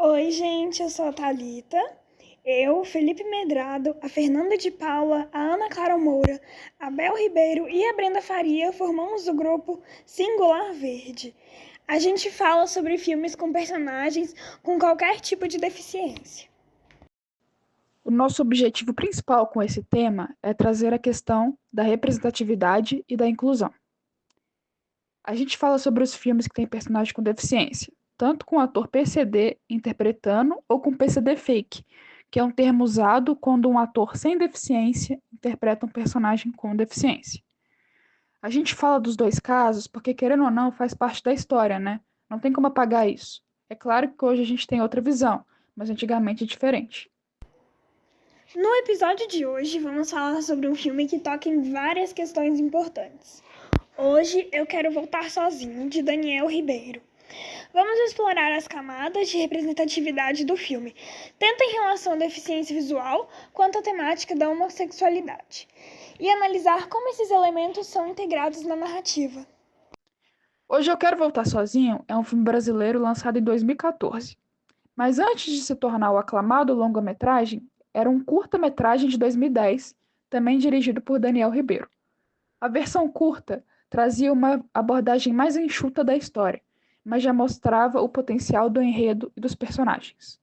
Oi, gente, eu sou a Thalita. Eu, Felipe Medrado, a Fernanda de Paula, a Ana Clara Moura, a Bel Ribeiro e a Brenda Faria formamos o grupo Singular Verde. A gente fala sobre filmes com personagens com qualquer tipo de deficiência. O nosso objetivo principal com esse tema é trazer a questão da representatividade e da inclusão. A gente fala sobre os filmes que têm personagem com deficiência, tanto com o ator PCD interpretando ou com PCD fake, que é um termo usado quando um ator sem deficiência interpreta um personagem com deficiência. A gente fala dos dois casos porque, querendo ou não, faz parte da história, né? Não tem como apagar isso. É claro que hoje a gente tem outra visão, mas antigamente é diferente. No episódio de hoje, vamos falar sobre um filme que toca em várias questões importantes. Hoje eu quero voltar sozinho, de Daniel Ribeiro. Vamos explorar as camadas de representatividade do filme, tanto em relação à deficiência visual quanto à temática da homossexualidade, e analisar como esses elementos são integrados na narrativa. Hoje eu quero voltar sozinho é um filme brasileiro lançado em 2014. Mas antes de se tornar o aclamado longa-metragem, era um curta-metragem de 2010, também dirigido por Daniel Ribeiro. A versão curta trazia uma abordagem mais enxuta da história, mas já mostrava o potencial do enredo e dos personagens.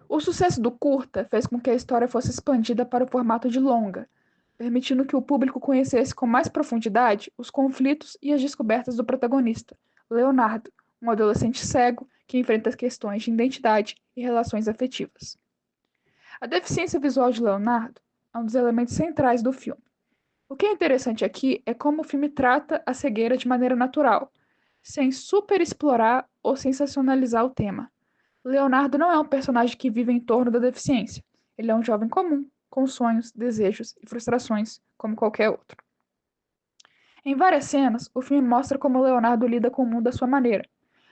O sucesso do curta fez com que a história fosse expandida para o formato de longa, permitindo que o público conhecesse com mais profundidade os conflitos e as descobertas do protagonista, Leonardo, um adolescente cego que enfrenta questões de identidade e relações afetivas. A deficiência visual de Leonardo é um dos elementos centrais do filme. O que é interessante aqui é como o filme trata a cegueira de maneira natural, sem superexplorar ou sensacionalizar o tema. Leonardo não é um personagem que vive em torno da deficiência. Ele é um jovem comum, com sonhos, desejos e frustrações, como qualquer outro. Em várias cenas, o filme mostra como Leonardo lida com o mundo à sua maneira,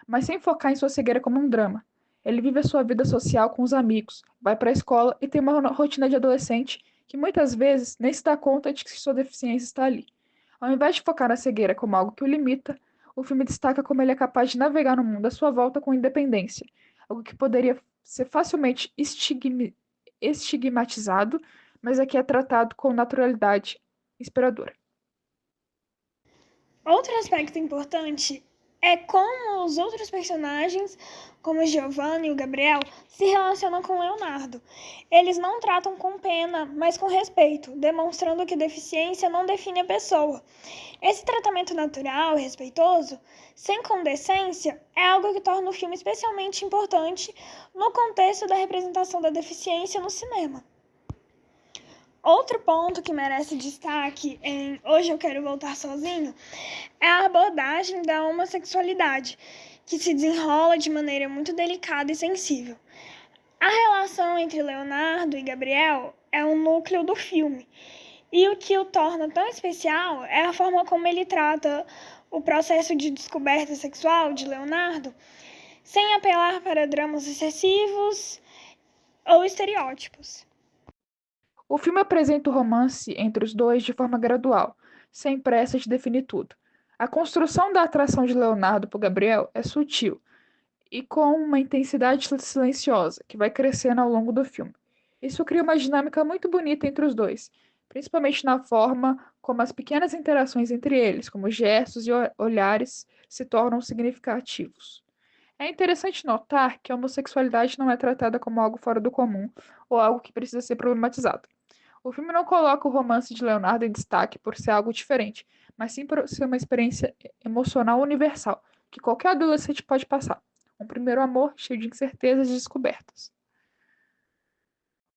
mas sem focar em sua cegueira como um drama. Ele vive a sua vida social com os amigos, vai para a escola e tem uma rotina de adolescente que muitas vezes nem se dá conta de que sua deficiência está ali. Ao invés de focar na cegueira como algo que o limita, o filme destaca como ele é capaz de navegar no mundo à sua volta com independência, algo que poderia ser facilmente estigmatizado, mas aqui é tratado com naturalidade inspiradora. Outro aspecto importante é como os outros personagens, como o Giovanni e o Gabriel, se relacionam com Leonardo. Eles não tratam com pena, mas com respeito, demonstrando que deficiência não define a pessoa. Esse tratamento natural e respeitoso, sem condescendência, é algo que torna o filme especialmente importante no contexto da representação da deficiência no cinema. Outro ponto que merece destaque em Hoje Eu Quero Voltar Sozinho é a abordagem da homossexualidade, que se desenrola de maneira muito delicada e sensível. A relação entre Leonardo e Gabriel é o núcleo do filme, e o que o torna tão especial é a forma como ele trata o processo de descoberta sexual de Leonardo, sem apelar para dramas excessivos ou estereótipos. O filme apresenta o romance entre os dois de forma gradual, sem pressa de definir tudo. A construção da atração de Leonardo por Gabriel é sutil e com uma intensidade silenciosa que vai crescendo ao longo do filme. Isso cria uma dinâmica muito bonita entre os dois, principalmente na forma como as pequenas interações entre eles, como gestos e olhares, se tornam significativos. É interessante notar que a homossexualidade não é tratada como algo fora do comum ou algo que precisa ser problematizado. O filme não coloca o romance de Leonardo em destaque por ser algo diferente, mas sim por ser uma experiência emocional universal, que qualquer adolescente pode passar. Um primeiro amor cheio de incertezas e descobertas.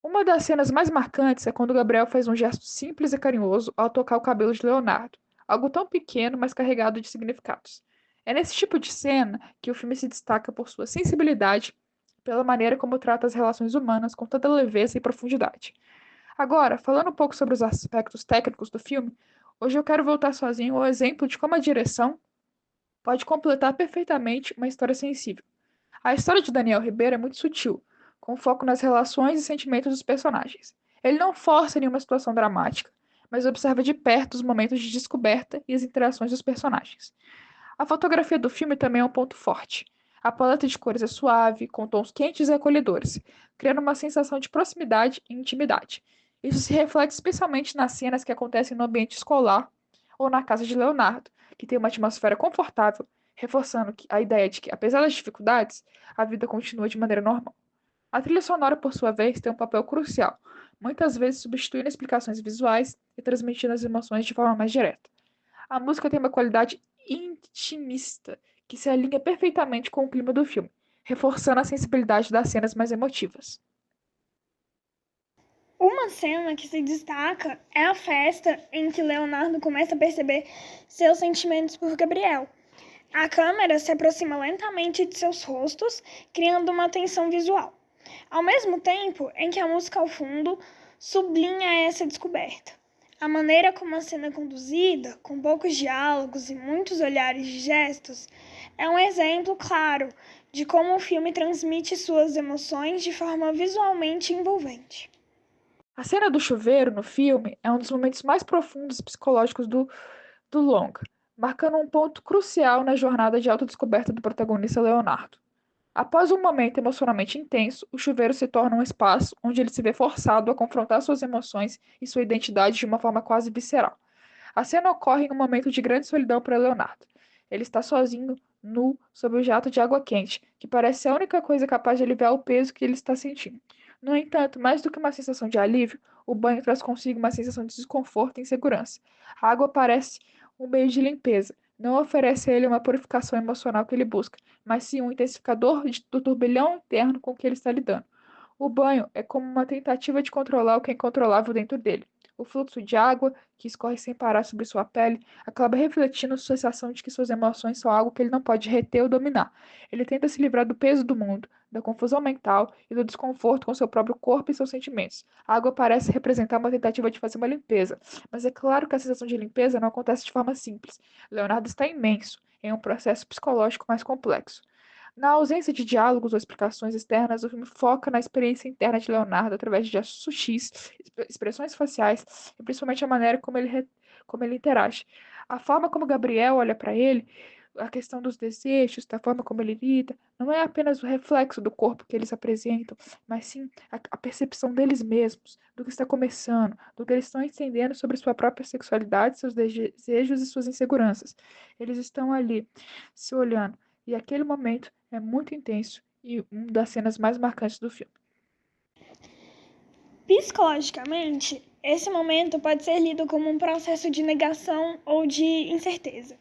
Uma das cenas mais marcantes é quando Gabriel faz um gesto simples e carinhoso ao tocar o cabelo de Leonardo, algo tão pequeno, mas carregado de significados. É nesse tipo de cena que o filme se destaca por sua sensibilidade, pela maneira como trata as relações humanas com tanta leveza e profundidade. Agora, falando um pouco sobre os aspectos técnicos do filme, hoje eu quero voltar sozinho ao exemplo de como a direção pode completar perfeitamente uma história sensível. A história de Daniel Ribeiro é muito sutil, com foco nas relações e sentimentos dos personagens. Ele não força nenhuma situação dramática, mas observa de perto os momentos de descoberta e as interações dos personagens. A fotografia do filme também é um ponto forte. A paleta de cores é suave, com tons quentes e acolhedores, criando uma sensação de proximidade e intimidade. Isso se reflete especialmente nas cenas que acontecem no ambiente escolar ou na casa de Leonardo, que tem uma atmosfera confortável, reforçando a ideia de que, apesar das dificuldades, a vida continua de maneira normal. A trilha sonora, por sua vez, tem um papel crucial, muitas vezes substituindo explicações visuais e transmitindo as emoções de forma mais direta. A música tem uma qualidade intimista que se alinha perfeitamente com o clima do filme, reforçando a sensibilidade das cenas mais emotivas. Uma cena que se destaca é a festa em que Leonardo começa a perceber seus sentimentos por Gabriel. A câmera se aproxima lentamente de seus rostos, criando uma tensão visual, ao mesmo tempo em que a música ao fundo sublinha essa descoberta. A maneira como a cena é conduzida, com poucos diálogos e muitos olhares e gestos, é um exemplo claro de como o filme transmite suas emoções de forma visualmente envolvente. A cena do chuveiro no filme é um dos momentos mais profundos e psicológicos do longa, marcando um ponto crucial na jornada de autodescoberta do protagonista Leonardo. Após um momento emocionalmente intenso, o chuveiro se torna um espaço onde ele se vê forçado a confrontar suas emoções e sua identidade de uma forma quase visceral. A cena ocorre em um momento de grande solidão para Leonardo. Ele está sozinho, nu, sob o jato de água quente, que parece a única coisa capaz de aliviar o peso que ele está sentindo. No entanto, mais do que uma sensação de alívio, o banho traz consigo uma sensação de desconforto e insegurança. A água parece um meio de limpeza, não oferece a ele uma purificação emocional que ele busca, mas sim um intensificador do turbilhão interno com que ele está lidando. O banho é como uma tentativa de controlar o que é incontrolável dentro dele. O fluxo de água, que escorre sem parar sobre sua pele, acaba refletindo sua sensação de que suas emoções são algo que ele não pode reter ou dominar. Ele tenta se livrar do peso do mundo, da confusão mental e do desconforto com seu próprio corpo e seus sentimentos. A água parece representar uma tentativa de fazer uma limpeza, mas é claro que a sensação de limpeza não acontece de forma simples. Leonardo está imenso, em um processo psicológico mais complexo. Na ausência de diálogos ou explicações externas, o filme foca na experiência interna de Leonardo através de gestos sutis, expressões faciais e principalmente a maneira como ele interage. A forma como Gabriel olha para ele, a questão dos desejos, da forma como ele lida, não é apenas o reflexo do corpo que eles apresentam, mas sim a percepção deles mesmos, do que está começando, do que eles estão entendendo sobre sua própria sexualidade, seus desejos e suas inseguranças. Eles estão ali se olhando. E aquele momento é muito intenso e uma das cenas mais marcantes do filme. Psicologicamente, esse momento pode ser lido como um processo de negação ou de incerteza.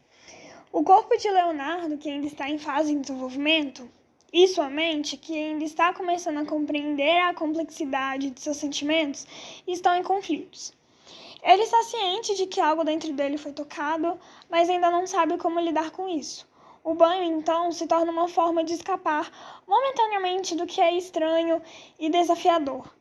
O corpo de Leonardo, que ainda está em fase de desenvolvimento, e sua mente, que ainda está começando a compreender a complexidade de seus sentimentos, estão em conflitos. Ele está ciente de que algo dentro dele foi tocado, mas ainda não sabe como lidar com isso. O banho, então, se torna uma forma de escapar momentaneamente do que é estranho e desafiador,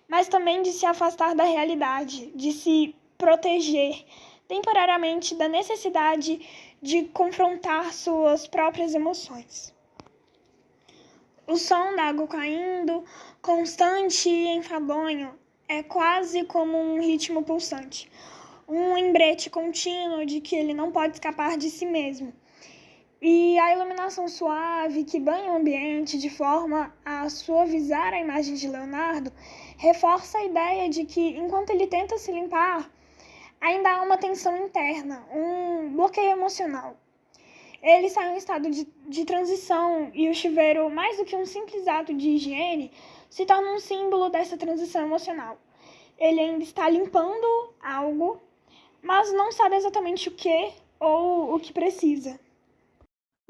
mas também de se afastar da realidade, de se proteger temporariamente da necessidade de confrontar suas próprias emoções. O som da água caindo, constante e enfadonho, é quase como um ritmo pulsante, um lembrete contínuo de que ele não pode escapar de si mesmo. E a iluminação suave que banha o ambiente de forma a suavizar a imagem de Leonardo reforça a ideia de que, enquanto ele tenta se limpar, ainda há uma tensão interna, um bloqueio emocional. Ele está em um estado de transição e o chuveiro, mais do que um simples ato de higiene, se torna um símbolo dessa transição emocional. Ele ainda está limpando algo, mas não sabe exatamente o que ou o que precisa.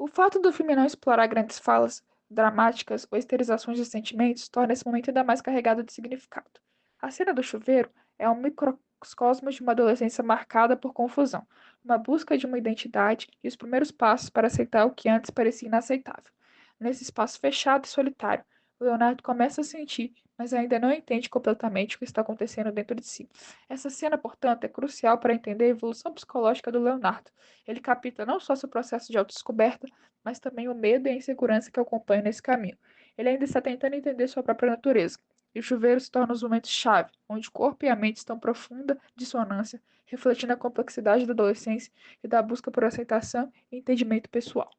O fato do filme não explorar grandes falas dramáticas ou esterilizações de sentimentos torna esse momento ainda mais carregado de significado. A cena do chuveiro é um microcosmos de uma adolescência marcada por confusão, uma busca de uma identidade e os primeiros passos para aceitar o que antes parecia inaceitável. Nesse espaço fechado e solitário, Leonardo começa a sentir, mas ainda não entende completamente o que está acontecendo dentro de si. Essa cena, portanto, é crucial para entender a evolução psicológica do Leonardo. Ele capta não só seu processo de autodescoberta, mas também o medo e a insegurança que o acompanham nesse caminho. Ele ainda está tentando entender sua própria natureza. E o chuveiro se torna os momentos-chave, onde o corpo e a mente estão em profunda dissonância, refletindo a complexidade da adolescência e da busca por aceitação e entendimento pessoal.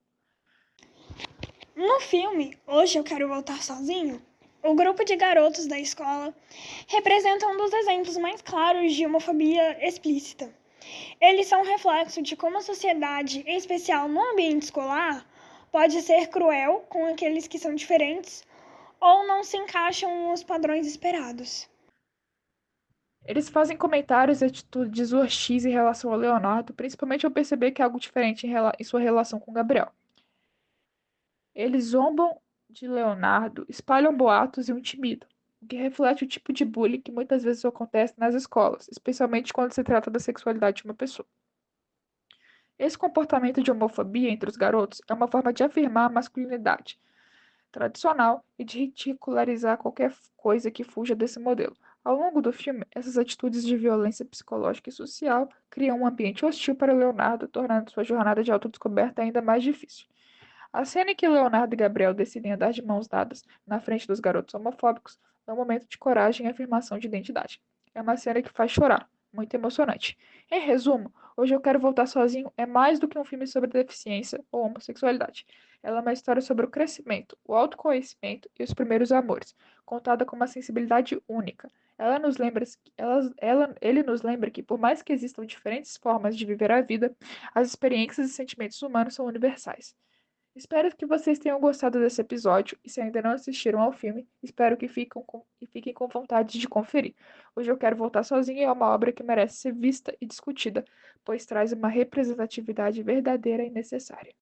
No filme Hoje Eu Quero Voltar Sozinho, o grupo de garotos da escola representa um dos exemplos mais claros de homofobia explícita. Eles são um reflexo de como a sociedade, em especial no ambiente escolar, pode ser cruel com aqueles que são diferentes ou não se encaixam nos padrões esperados. Eles fazem comentários e atitudes hostis em relação ao Leonardo, principalmente ao perceber que há algo diferente em sua relação com Gabriel. Eles zombam de Leonardo, espalham boatos e o intimidam, o que reflete o tipo de bullying que muitas vezes acontece nas escolas, especialmente quando se trata da sexualidade de uma pessoa. Esse comportamento de homofobia entre os garotos é uma forma de afirmar a masculinidade tradicional e de ridicularizar qualquer coisa que fuja desse modelo. Ao longo do filme, essas atitudes de violência psicológica e social criam um ambiente hostil para Leonardo, tornando sua jornada de autodescoberta ainda mais difícil. A cena em que Leonardo e Gabriel decidem andar de mãos dadas na frente dos garotos homofóbicos é um momento de coragem e afirmação de identidade. É uma cena que faz chorar, muito emocionante. Em resumo, Hoje Eu Quero Voltar Sozinho é mais do que um filme sobre deficiência ou homossexualidade. Ela é uma história sobre o crescimento, o autoconhecimento e os primeiros amores, contada com uma sensibilidade única. Ele nos lembra que, por mais que existam diferentes formas de viver a vida, as experiências e sentimentos humanos são universais. Espero que vocês tenham gostado desse episódio e se ainda não assistiram ao filme, espero que fiquem com vontade de conferir. Hoje Eu Quero Voltar Sozinha é uma obra que merece ser vista e discutida, pois traz uma representatividade verdadeira e necessária.